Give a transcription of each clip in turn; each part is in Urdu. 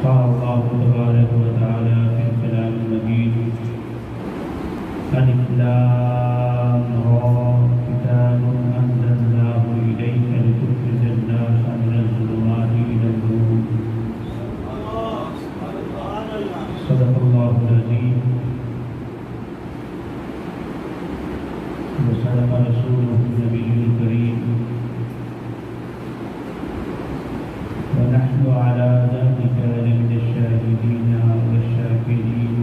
قال الله تبارك وتعالى في الكلام المجيد ألف لام را كتاب أنزلناه إليك لتخرج الناس من الظلمات إلى النور صدق الله العظيم وصدق رسوله النبي الكريم ونحن على ذلك لمن الشاهدين والشاكرين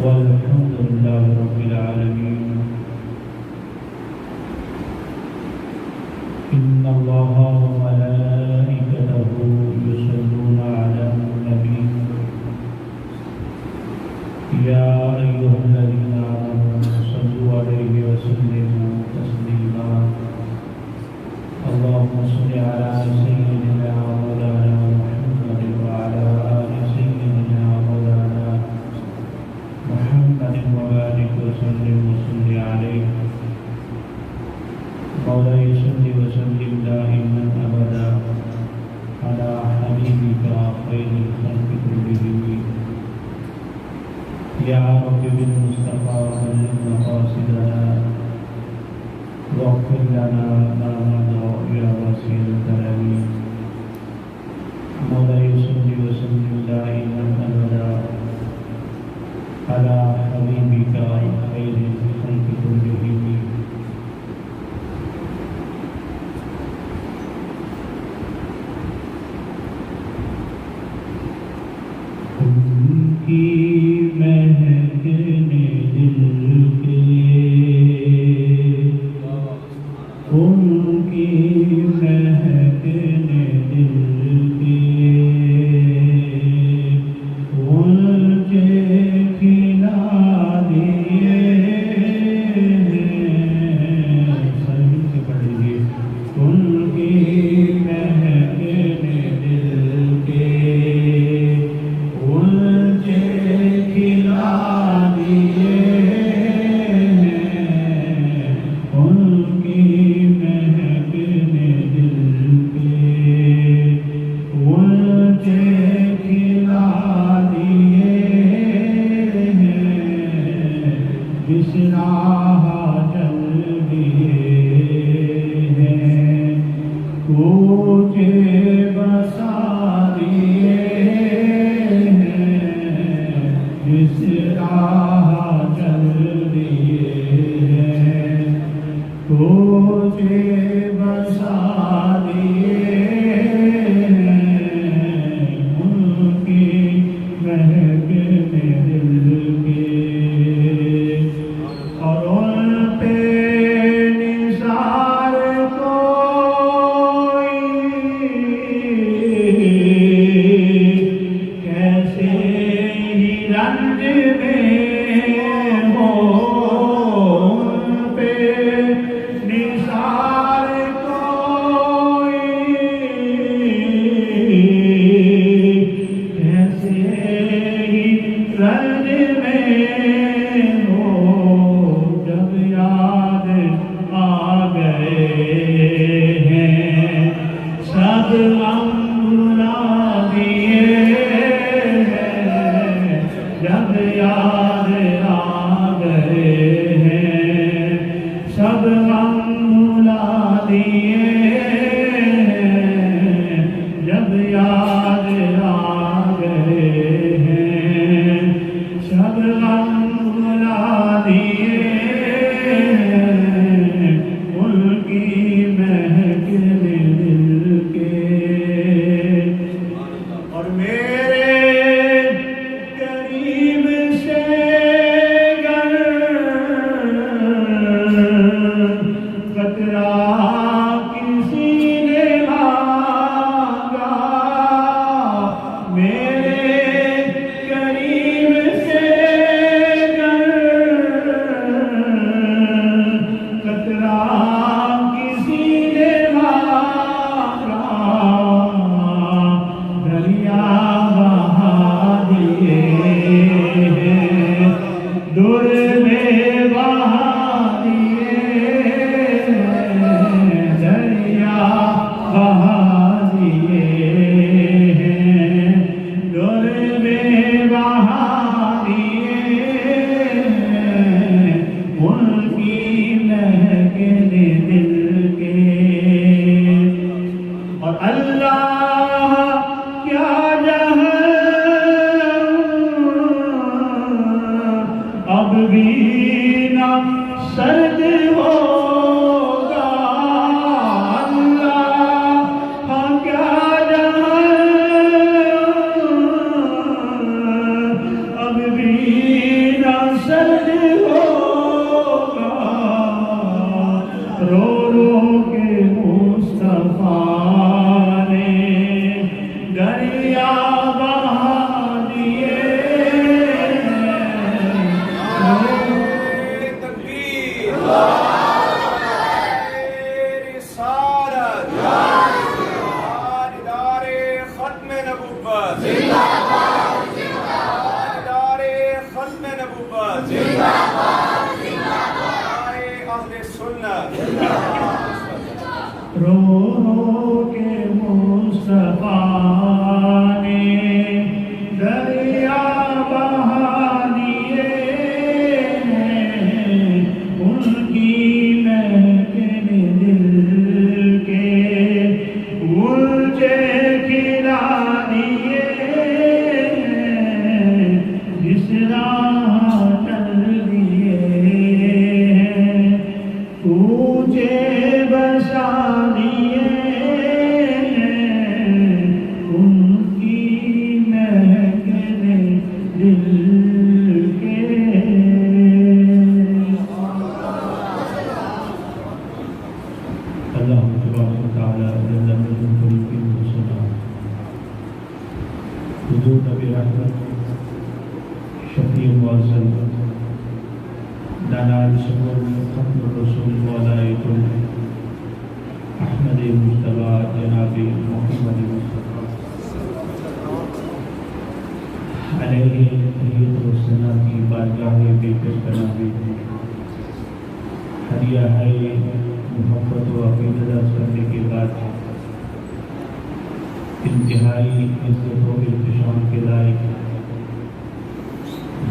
والحمد لله رب العالمين. إن الله وملائكته يصلون على النبي يا أيها الذين آمنوا صلوا عليه وسلموا تسليما. اللهم صل على سيدنا مولانا محمد وعلى آل سيدنا مولانا محمد وبارك وسلم وصل عليه. مولاي صل وسلم دائما أبدا على حبيبك خير الخلق كلهم. يا رب بالمصطفى بلغ مقاصدنا واغفر لنا ما مضى يا واسع الكرم. مولاي صل وسلم دائما ابدا على حبيبك خير الخلق كلهم. ان کی مہکنے دل کے ان کی مہکنے دل کے ان کے کھلا دیے سبھی سے پڑھیے. ان کی مہکنے دل کے ان کے کھلا دیے اللہ کیا جہاں اب بھی نہ سرد ہوگا، اللہ کیا جہاں اب بھی نہ سرد ہوگا، رو رو کے مصطفیٰ نے دریا بہا دیے، تکبیر، رسالت، تاجدار ختم نبوت، تاجدار ختم نبوت، اہل سنت، رو رو کے مصطفیٰ نے دریا بہا دیے، ان کی مہک نے دل کے گلچے کھلا دیے، جس راہ چل دیے کوچے بسا دیے، ان کی مہک نے دل کے۔ اللہ تبارک و تعالی جل مجدہ کی سنا حضور نبی رحمت شفیع معظم دانال سبور ختم الرسول مولا کل احمد مجتبی جناب محمد مصطفیٰ علیہ تحیت و ثنا کی بارگاہ بے کش بناوی ہدیہ ہے محبت و عقیدت کرنے کے بعد انتہائی عزت و احتشام کے لائق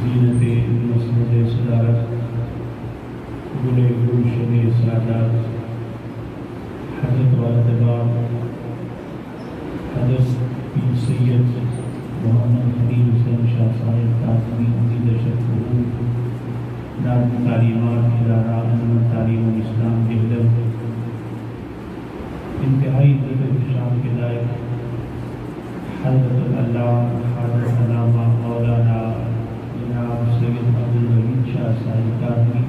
زینت مسند صدارت گلے گلشن سعادت حضرت والدباب حضرت پیر سید محمد حبیب حسین شاہ صاحب تعظمی عزیز شرف دار تعلیمات ادارہ انجمن تعلیم الاسلام دہلم، انتہائی عزت و احتشام کے لائق حضرت اللہ حضرت علامہ مولانا جناب سید عبدالرحیم شاہ صاحب تعظمی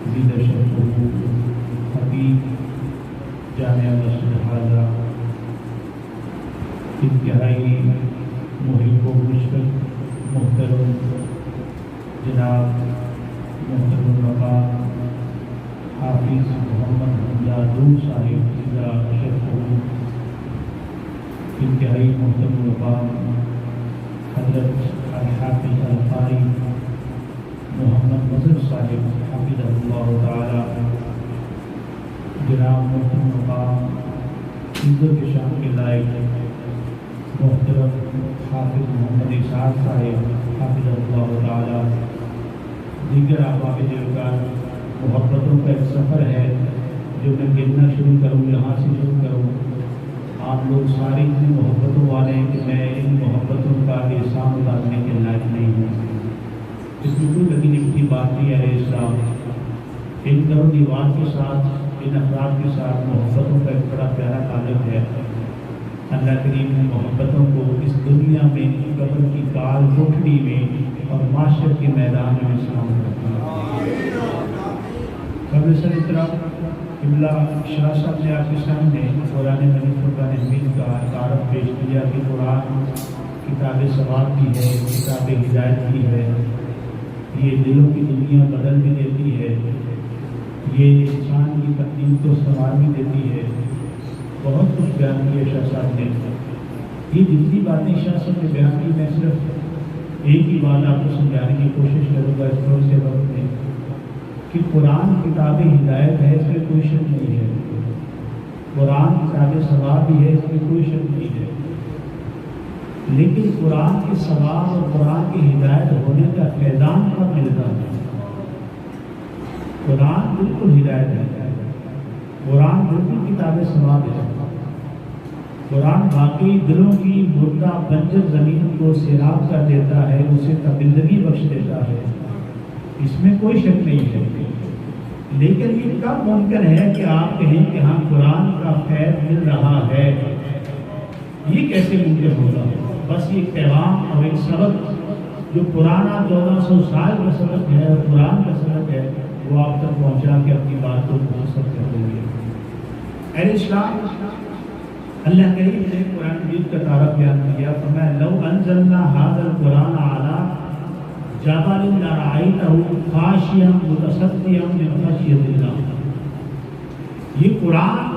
عزیز شرف حبیب جامعہ مسجد حاضہ، انتہائی محب و مشفق محترم جناب محترم المقام حافظ محمد حمزہ دور صاحب عزیزہ شرف، انتہائی محترم المقام حضرت الحافظ القاری محمد مظہر صاحب حافظہ اللہ تعالی، جناب محترم المقام عزت کے شان کے لائق محترم حافظ محمد اسحاق صاحب حافظہ اللہ تعالی، دیگر احباب دیوگان، محبتوں کا ایک سفر ہے جو میں گننا شروع کروں، یہاں سے شروع کروں۔ آپ لوگ ساری اتنی محبتوں والے ہیں کہ میں ان محبتوں کا احسان اتارنے کے لائق نہیں ہوں۔ اس میں کوئی لگی لکھتی بات نہیں ہے اسلام، ان در و دیوار کے ساتھ، ان افراد کے ساتھ محبتوں کا ایک بڑا پیارا تعلق ہے۔ اللہ کریم نے محبتوں کو اس دنیا میں قبر کی کال کوٹھڑی میں اور معاشر کے میدان میں سلام کرتا ہے۔ قبل سر اطراف قبلہ شاہ صاحب نے آپ کے سامنے قرآن مجید فرقان حمید کا تعارف پیش کیا کہ قرآن کتاب ثواب کی ہے، کتاب ہدایت کی ہے، یہ دلوں کی دنیا بدل بھی دیتی ہے، یہ انسان کی تقدیر کو سنوار بھی دیتی ہے۔ بہت کچھ بیان کیا شاہ صاحب نے، یہ جتنی باتیں شاہ صاحب نے بیان کی میں صرف ایک ہی بات آپ کو سمجھانے کی کوشش کروں گا اس طور سے وقت میں کہ قرآن کتاب ہدایت ہے، اس میں کوئی شک نہیں ہے، قرآن کتاب ثواب بھی ہے، اس میں کوئی شک نہیں ہے، لیکن قرآن کے ثواب اور قرآن کی ہدایت ہونے کا فیضان کب ملتا ہے؟ قرآن بالکل ہدایت ہے، قرآن بالکل کتاب ثواب ہے، قرآن واقعی دلوں کی مردہ بنجر زمین کو سیراب کر دیتا ہے، اسے تبندگی بخش دیتا ہے، اس میں کوئی شک نہیں ہے۔ لیکن یہ کب ممکن ہے کہ آپ کہیں کہ ہاں قرآن کا فیض مل رہا ہے؟ یہ کیسے ممکن ہوگا؟ بس یہ پیغام اور ایک سبق جو پرانا 1400 سال کا سبق ہے اور قرآن کا سبق ہے، وہ آپ تک پہنچا کے اپنی بات کو مختصر کر دیں گے۔ اہل اسلام، اللہ کریم نے قرآن مجید کا تعارف بیان کیا، فرمایا لو انزلنا هذا القرآن على جبل لرأيته خاشعا متصدعا من خشیۃ اللہ۔ یہ قرآن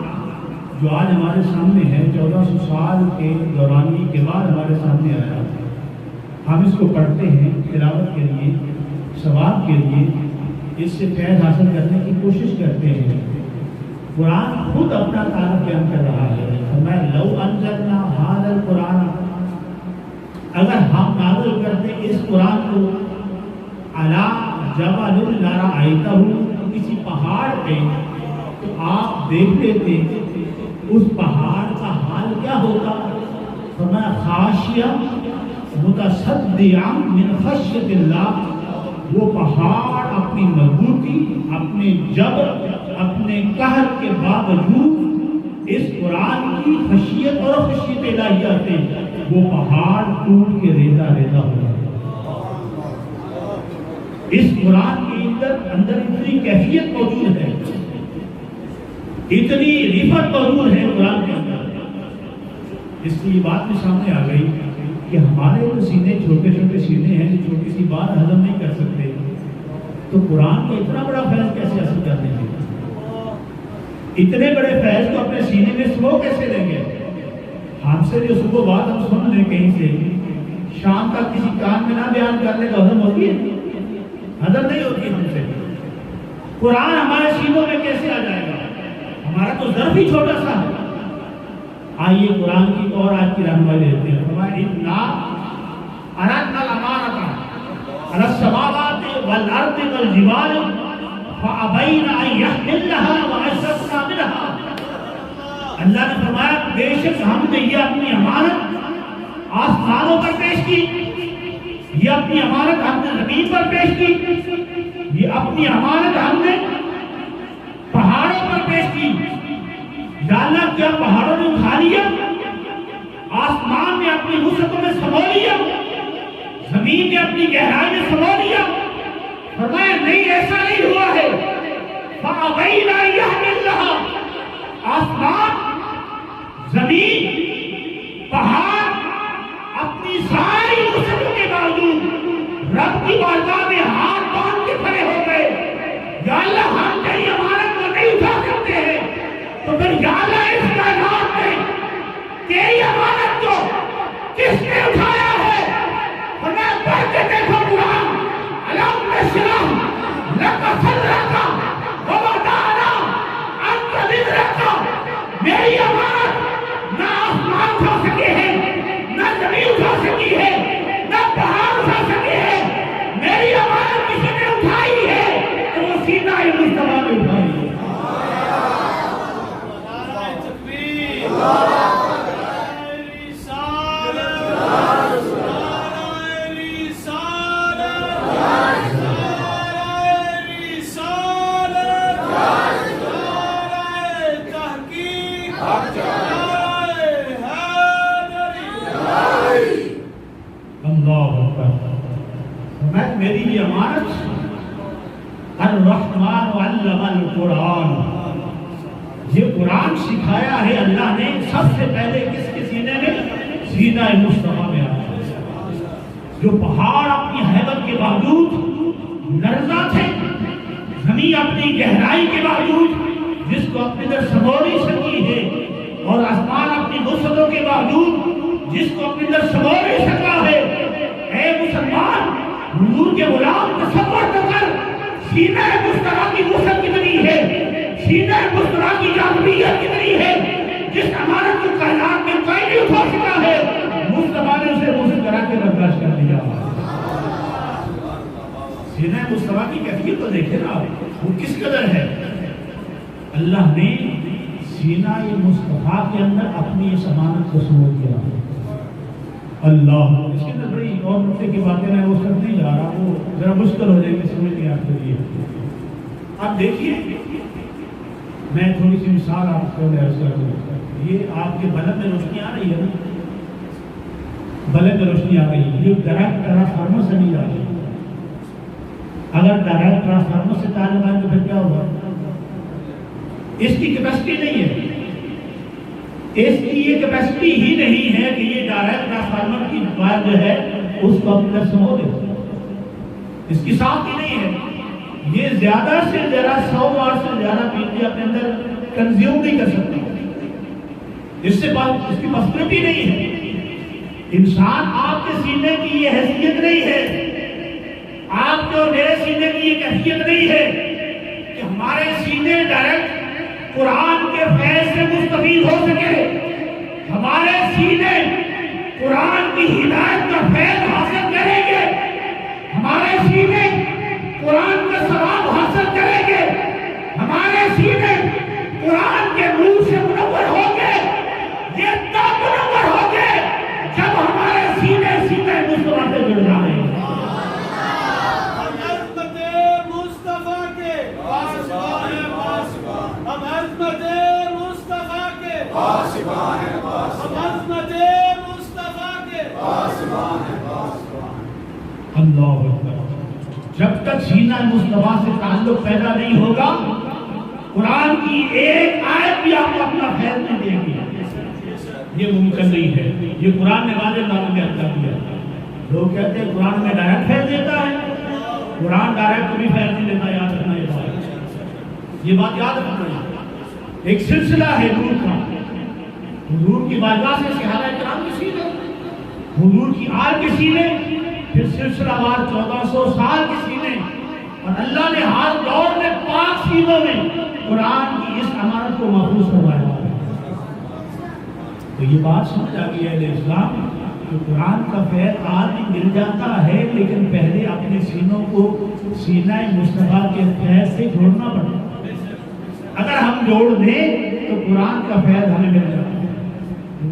جو آج ہمارے سامنے ہے، 1400 سال کے دورانی کے بعد ہمارے سامنے آیا، ہم اس کو پڑھتے ہیں تلاوت کے لیے، ثواب کے لیے، اس سے فیض حاصل کرنے کی کوشش کرتے ہیں۔ قرآن خود اپنا تعارف بیان کر رہا ہے، فرمایا لو انزلنا هذا القرآن، اگر ہم نازل کرتے اس قرآن کو علی جبل لرأیتہ، کسی پہاڑ پہ، تو آپ دیکھتے تھے اس پہاڑ کا حال کیا ہوتا؟ فرمایا خاشعا متصدعا من خشیۃ اللہ، وہ پہاڑ اپنی مضبوطی، اپنے جبر، اپنے قہر کے باوجود اس قرآن کی خشیت اور خشیت الہیہ سے وہ پہاڑ ٹوٹ کے ریزہ ریزہ ہو جاتا۔ اس قرآن کے اندر اتنی کیفیت موجود ہے، اتنی رفت موجود ہے قرآن کے اندر، اس لیے بات میں سامنے آ گئی کہ ہمارے جو سینے چھوٹے چھوٹے سینے ہیں، جو چھوٹی سی بات ہضم نہیں کر سکتے، تو قرآن کو اتنا بڑا فیض کیسے حاصل کر لیں گے؟ اتنے بڑے فیض کو اپنے سینے میں سمو کیسے لیں گے؟ ہم سے جو صبح بات ہم سن لیں کہیں سے، شام تک کسی کان میں نہ بیان کر لیں تو ہضم ہوتی ہے؟ ہضم نہیں ہوتی ہم سے۔ قرآن ہمارے سینوں میں کیسے آ جائے گا؟ ہمارا تو ظرف ہی چھوٹا سا ہے۔ آئیے قرآن کی اور آج کی رہنمائی لیتے ہیں۔ فرمایا انا اردنا الامانۃ علی السماوات والارض والجبال فابین ان یحملنها واشفقن منها۔ اللہ نے فرمایا بے شک ہم نے یہ اپنی امانت آسمانوں پر پیش کی، یہ اپنی امانت ہم نے زمین پر پیش کی، یہ اپنی امانت ہم نے پہاڑوں پر پیش کی۔ یا اللہ کیا پہاڑوں نے اٹھا لیا، آسمان نے اپنی وسعتوں میں سمو لیا، زمین نے اپنی گہرائی میں سمو لیا؟ فرمایا نہیں، ایسا نہیں ہوا ہے۔ فَأَبَيْنَ أَن يَحْمِلْنَهَا، آسمان، زمین، پہاڑ اپنی ساری وسعتوں کے باوجود رب کی بارگاہ میں ہاتھ باندھ کے کھڑے ہو گئے، یا اللہ ہم تیری امانت کو نہیں اٹھا سکتے ہیں، تو پھر یا اللہ اس کائنات میں تیری امانت کو کس نے اٹھایا ہے؟ فرمایا پڑھ کے دیکھو قرآن، أَلَمْ نَشْرَحْ لَكَ صَدْرَكَ وَوَضَعْنَا عَنكَ وِزْرَكَ۔ میری امانت نہ آسمان اٹھا سکے ہیں، نہ زمین اٹھا سکی ہے، نہ پہاڑ اٹھا سکے ہیں، میری امانت کسی نے اٹھائی ہے تو وہ سینہ مصطفیٰ نے اٹھائی ہے۔ میری یہ امانت، الرحمن علم القرآن، یہ قرآن سکھایا ہے اللہ نے سب سے پہلے کس کے سینے میں؟ سینہ مصطفیٰ میں آیا۔ جو پہاڑ اپنی حیبت کے باوجود لرزاں تھے، زمین اپنی گہرائی کے باوجود جس کو اپنے اندر سمو نہیں سکی ہے، اور آسمان اپنی وسعتوں کے باوجود جس کو اپنے اندر سمو نہیں سکا ہے، اے مسلمان حضور کے غلام تصور تو کر، سینہ مصطفیٰ کی وسعت کتنی ہے، سینہ مصطفیٰ کی جاذبیت کتنی ہے، جس امانت کو کائنات میں کوئی نہیں اٹھا سکا ہے، مصطفیٰ نے اسے وسعت کرا کے برداشت کر لیا۔ سینہ مصطفیٰ کی کیفیت تو دیکھیں نا وہ کس قدر ہے۔ اللہ نے سینہ مصطفیٰ کے اندر اپنی اس امانت کو سمجھ گیا اللہ. اس کے اندر بڑی اور نقطے کی باتیں میں وہ سب نہیں جا رہا, وہ ذرا مشکل ہو جائے گی سمجھنے آپ کے لیے. آپ دیکھیے, میں تھوڑی سی مثال آپ کو عرض کر دوں. یہ آپ کے بلب میں روشنی آ رہی ہے نا, بلب میں روشنی آ رہی ہے, یہ ڈائریکٹ ٹرانسفارمر سے نہیں آ رہی. اگر ڈائریکٹ ٹرانسفارمر سے تعلق آئے تو پھر کیا ہوگا؟ اس کی کیپیسٹی نہیں ہے, اس کی یہ کیپیسٹی ہی نہیں ہے کہ یہ ڈائریکٹ ٹرانسفارمر کی بات جو ہے اس کو اپنے سمو دے. اس کی ساتھ ہی نہیں ہے. یہ زیادہ سے زیادہ 100 وار سے زیادہ بجلی اپنے اندر کنزیوم نہیں کر سکتا. اس سے بات اس کی پاسبلٹی نہیں ہے. انسان آپ کے سینے کی یہ حیثیت نہیں ہے, آپ کے اور میرے سینے کی یہ کیفیت نہیں ہے کہ ہمارے سینے ڈائریکٹ قرآن کے فیض سے مستفید ہو سکے. ہمارے سینے قرآن کی ہدایت کا فیض حاصل کریں گے, ہمارے سینے قرآن کا ثواب حاصل کریں گے, ہمارے سینے قرآن کے نور سے منور ہوں گے. یہ تب منور ہوں گے جب ہمارے سینے سینے مصطفیٰ سے جڑ جائیں. اللہ اکبر. جب تک سینہ مصطفیٰ سے تعلق پیدا نہیں ہوگا, قرآن کی ایک آیت بھی آپ کو اپنا خیر نہیں دے گی. یہ ممکن نہیں ہے. یہ قرآن نے واضح معلوم کر دیا. لوگ کہتے ہیں قرآن میں ڈائریکٹ خیر دیتا ہے. قرآن ڈائریکٹ کبھی خیر نہیں دیتا. یاد رکھنا یہ بات یاد رکھنا. ایک سلسلہ ہے نور کا. حضور کی بارگاہ سے صحابہ کرام کے سینے, حضور کی آل کے سینے, پھر سلسلہ وار 1400 سال کے سینے, اور اللہ نے ہر دور میں 5 سینوں میں قرآن کی اس امانت کو محفوظ کروایا. تو یہ بات سمجھ آ گئی ہے اسلام کہ قرآن کا فیض آج بھی مل جاتا ہے, لیکن پہلے اپنے سینوں کو سینہ مصطفیٰ کے فیض سے جوڑنا پڑتا. اگر ہم جوڑ دیں تو قرآن کا فیض ہمیں مل جاتا ہے.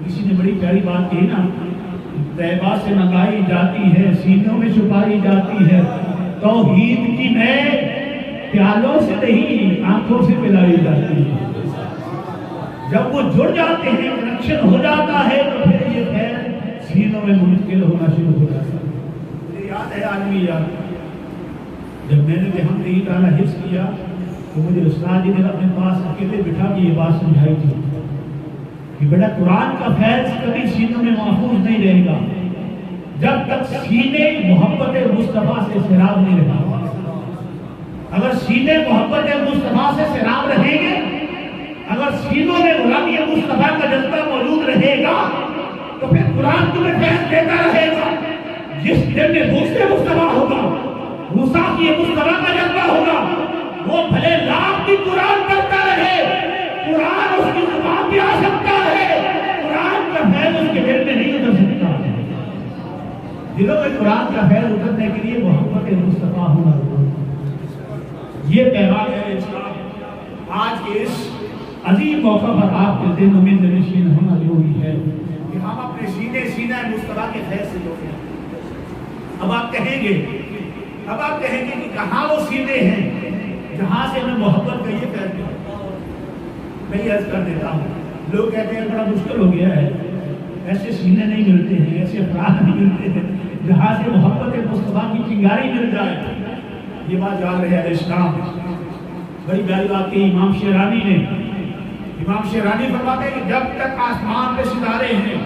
کسی نے بڑی پیاری بات کہی نا, طیبہ سے منگائی جاتی ہے, سینوں میں چھپائی جاتی ہے, توحید کی میں پیالوں سے نہیں آنکھوں سے پلائی جاتی ہے. جب وہ جڑ جاتے ہیں, کنیکشن ہو جاتا ہے, تو پھر یہ خیر سینوں میں منتقل ہونا شروع ہو جاتا ہے. مجھے یاد ہے عالمی یاد, جب میں نے ہم نے تعالیٰ حفظ کیا تو مجھے استاد جی نے اپنے پاس اکیلے بٹھا کے یہ بات سمجھائی تھی کہ بیٹا قرآن کا فیض کبھی سینوں میں محفوظ نہیں رہے گا جب تک سینے محبت مصطفیٰ سے سیراب نہیں رہے. اگر سینے محبت مصطفیٰ سے سیراب رہیں گے, اگر سینوں میں غلامی مصطفیٰ کا جذبہ موجود رہے گا, تو پھر قرآن تمہیں فیض دیتا رہے گا. جس دل میں دوسرے مصطفیٰ ہوگا, مصطفیٰ کی مصطفیٰ کا جذبہ ہوگا, وہ بھلے لاکھ بھی قرآن پڑھتا رہے, قرآن اس کی زبان پہ آ سکتا ہے, قرآن کا فیض اس کے دل میں نہیں اتر سکتا. دلوں میں قرآن کا فیض اترنے کے لیے محبت مصطفیٰ ہونا ضروری. یہ پیغام ہے اسلام. آج کے اس عظیم موقع پر آپ کے دل میں نشین ہونا ضروری ہے کہ ہم اپنے سینے سینہ مصطفیٰ کے فیض سے جوڑیں. اب آپ کہیں گے کہ کہاں وہ سینے ہیں جہاں سے ہمیں محبت کا یہ فیض ملا. میں یہ عرض کر دیتا ہوں, لوگ کہتے ہیں بڑا مشکل ہو گیا ہے, ایسے سینے نہیں ملتے ہیں, ایسے افراد نہیں ملتے ہیں جہاں سے محبت مصطفیٰ کی چنگاری مل جائے. یہ بات یاد رہے اسلام. بڑی پیاری بات کی امام شیرانی فرماتے ہیں کہ جب تک آسمان پہ ستارے ہیں,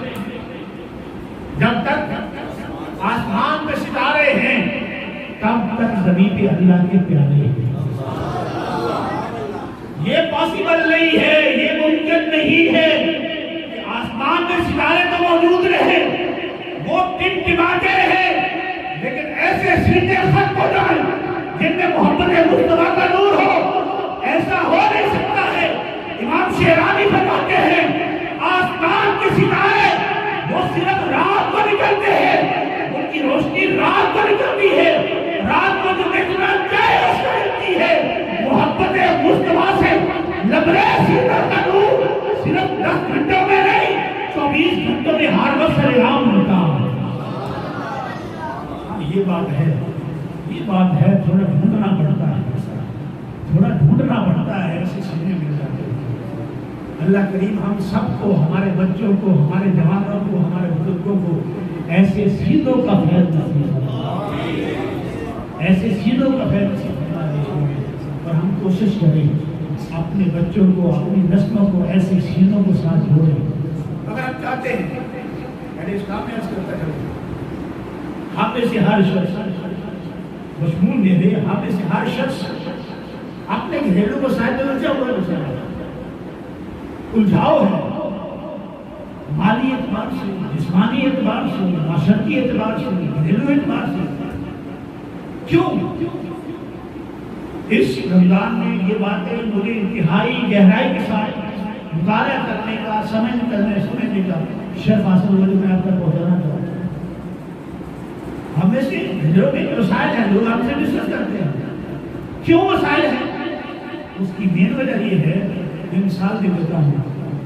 جب تک آسمان پہ ستارے ہیں, تب تک زمین پہ اللہ کے پیارے ہیں. یہ پاسبل نہیں ہے, یہ ممکن نہیں ہے کہ آسمان میں ستارے تو موجود رہے, وہ ٹمٹماتے رہے, لیکن ایسے سینے ختم ہو جائیں جن میں محبت مصطفیٰ کا نور ہو. ایسا ہو نہیں سکتا ہے. امام شیرانی فرماتے ہیں آسمان کے ستارے وہ صرف رات کو نکلتے ہیں, ان کی روشنی رات کو نکلتی ہے. رات کو جو دیکھنا چاہے اس کو ملتی ہے. محبت مصطفیٰ سے لبریز سینہ کا نور صرف 10 گھنٹوں میں نہیں, 24 گھنٹوں میں ہر وقت سلام ملتا ہے. یہ بات ہے تھوڑا ڈھونڈنا پڑتا ہے ایسے سینے مل جاتے ہیں. اللہ کریم ہم سب کو, ہمارے بچوں کو, ہمارے جوانوں کو, ہمارے بزرگوں کو ایسے سینوں کا فیض نصیب فرمائے, ایسے سینوں کا فیض نصیب فرمائے. اور ہم کوشش کریں اپنے بچوں کو, اپنی نسلوں کو ایسے سینوں کے ساتھ جوڑیں. اگر آپ چاہتے ہیں میں اس کام میں عرض کرتا چلوں, ہم میں سے ہر شخص مشمول دے دے, ہم میں سے ہر شخص اپنے گھریلو مسائل میں الجھا ہوا مسائل الجھاؤ ہے, مالی اعتبار سے, جسمانی اعتبار سے, معاشرتی اعتبار سے, گھریلو اعتبار سے. کیوں اس رمضان میں یہ باتیں مجھے انتہائی گہرائی کے ساتھ مطالعہ کرنے کا, سمجھنے کا شرف حاصل ہوا جو میں آپ تک پہنچانا چاہتا ہوں. ہمیں سے گھروں میں مسائل ہیں, لوگ ہم سے ڈسکس کرتے ہیں. کیوں مسائل ہیں؟ اس کی مین وجہ یہ ہے, میں مثال دے دیتا ہوں.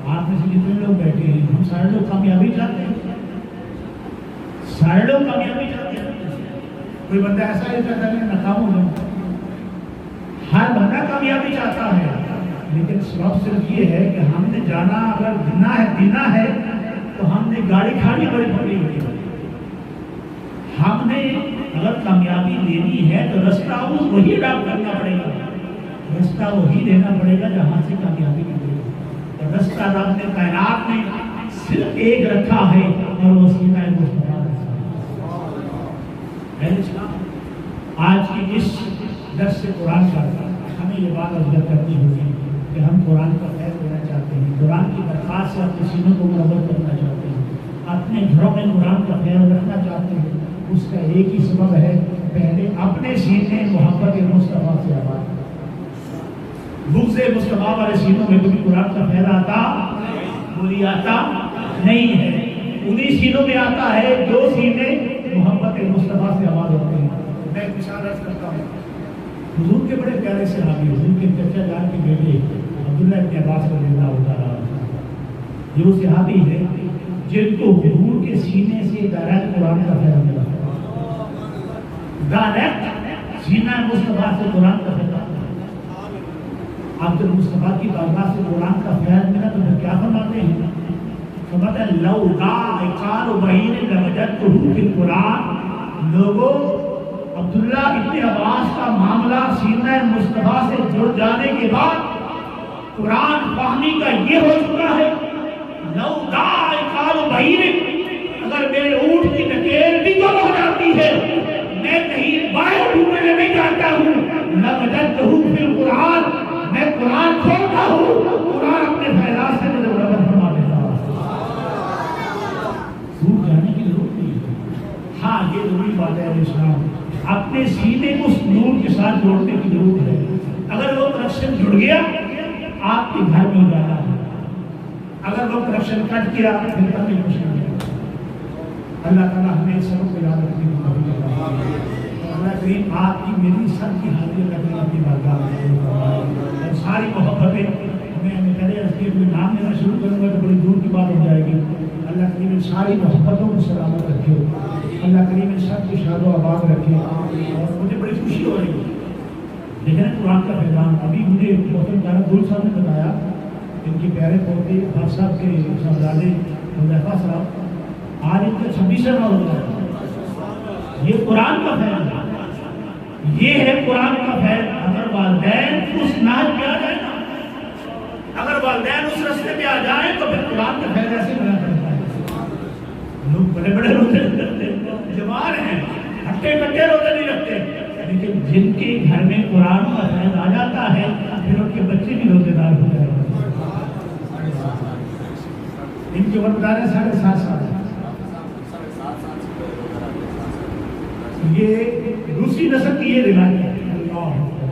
آپ میں سے جتنے لوگ بیٹھے ہیں, ہم سارے لوگ کامیابی چاہتے ہیں, سارے لوگ کامیابی چاہتے ہیں. کوئی بندہ ایسا ہی چاہتا ہے کہ ناکام ہو جائے. ہر بندہ کامیابی چاہتا ہے, لیکن سبب صرف یہ ہے کہ ہم نے جانا اگر دینا ہے تو ہم نے گاڑی کھاڑی بڑی پکڑی ہوئی ہے. ہم نے اگر کامیابی لینی ہے تو رستہ وہی اڈاپٹ کرنا پڑے گا, رستہ وہی لینا پڑے گا جہاں سے کامیابی ملے گی. اور رستہ رب نے کائنات میں صرف ایک رکھا ہے اور وہ سینہ مصطفیٰ ہے. آج کی اس درس سے قرآن کا ہمیں یہ بات اجگر کرنی ہوگی کہ ہم قرآن کا خیر دینا چاہتے ہیں, قرآن کی درخواست سے اپنے سینوں کو مربوط کرنا چاہتے ہیں, اپنے گھروں میں قرآن کا خیر رکھنا چاہتے ہیں. اس کا ایک ہی سبب ہے, پہلے اپنے سینے محبت مصطفیٰ سے آباد. بغض مصطفیٰ والے سینوں میں کبھی قرآن کا خیر آتا بولی آتا نہیں ہے. انہی سینوں میں آتا ہے جو سینے محبت مصطفیٰ سے آباد ہوتے ہیں. میں ایک مثال عرض کرتا ہوں. حضور کے بڑے پیارے صحابی, حضور کے چچا جان کے بیٹے عبداللہ ابن عباس رضی اللہ تعالیٰ عنہ, یہ وہ صحابی ہے جن کو حضور کے سینے سے ڈائریکٹ قرآن کا خیر ملا. ڈائریکٹ سینہ مصطفیٰ سے قرآن کا خیر ملا. آپ جب مصطفیٰ کی بارگاہ سے قرآن کا خیر ملا تو پھر کیا فرماتے ہیں؟ فرماتے ہیں لولا عقال بہین لوجدتہ فی القرآن. لوگوں, عبداللہ ابن عباس کا معاملہ سینہ مصطفیٰ سے جڑ جانے کے بعد قرآن فہمی کا یہ ہو چکا ہے. لو دا عقال بہین, اگر میرے اونٹ کی نکیل بھی کم ہو جاتی ہے, میں کہیں باہر ڈھونڈنے نہیں جاتا ہوں, لوجدتہ فی القرآن, میں قرآن کھولتا ہوں, قرآن اپنے فیضات سے مجھے برابر فرما دیتا ہوں. دور جانے کی ضرورت نہیں ہے. ہاں یہ ضروری بات ہے اسلام, اپنے سینے کو نور کے ساتھ جوڑنے کی ضرورت ہے. اگر وہ کرپشن جڑ گیا آپ کے گھر میں جانا ہے, اگر وہ کرپشن کٹ گیا پھر تک کچھ نہیں ہے. اللہ تعالیٰ ہمیں سب کو یاد رکھنے کی توفیق عطا فرمائے. اللہ کریم آپ کی میری سب کی حاضری کرنے اپنی بارگاہ میں, اور ساری محبتیں میں پہلے اس کے نام لینا شروع کروں گا تو بڑی دور کی بات ہو جائے گی. اللہ کریم ان ساری محبتوں کو سلامت رکھے, اللہ کریم ان سب کو شاد و آباد رکھے. اور مجھے بڑی خوشی ہو رہی ہے لیکن قرآن کا پیغام. ابھی مجھے محترم جناب گل صاحب نے بتایا, ان کے پیارے پوتے عباس صاحب کے صاحبزادے حذیفہ صاحب, آج ان کا 26واں روزہ ہے. یہ قرآن کا فیض ہے, یہ ہے قرآن کا فیض. اگر والدین اس ناج پہ آ جائیں, اگر والدین اس رستے پہ آ جائیں تو پھر قرآن کا فیض ایسے ملا کرتا ہے. لوگ بڑے بڑے روزے نہیں رکھتے, جوان ہیں, ہٹے کٹے روزے نہیں رکھتے, لیکن جن کے گھر میں قرآن کا فیض آ جاتا ہے پھر ان کے بچے بھی روزے دار ہو جاتے ہیں. ان کی عمر بتا رہے ہیں 7.5 سال. یہ دوسری نسل کی یہ روایت ہے.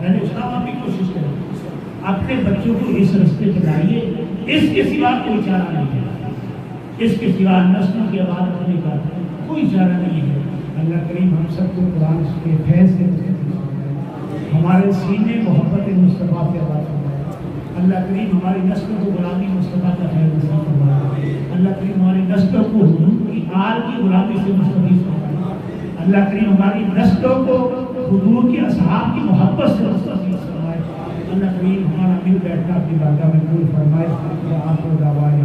یعنی اسلام آپ کی کوشش کریں, اپنے بچوں کو اس رستے پہ لائیے. اس کے سوا کوئی چارہ نہیں ہے, اس کے سوا نسلوں کی آباد رکھنے کا کوئی چارہ نہیں ہے. اللہ کریم ہم سب کو قرآن کے فیض سے ہمارے سینے محبت مصطفیٰ سے آباد فرمائے. اللہ کریم ہماری نسلوں کو غلامی مصطفیٰ کا خیر نصیب فرمائے. اللہ کریم ہماری نسلوں کو حضور کی آل کی غلامی سے مستفید فرمائے. اللہ کریم ہماری نسلوں کو حضور کے اصحاب کی محبت سے مستفید فرمائے. اللہ کریم ہمارا مل بیٹھنا اپنی بارگاہ میں قبول فرمائے. آپ کو دعوائے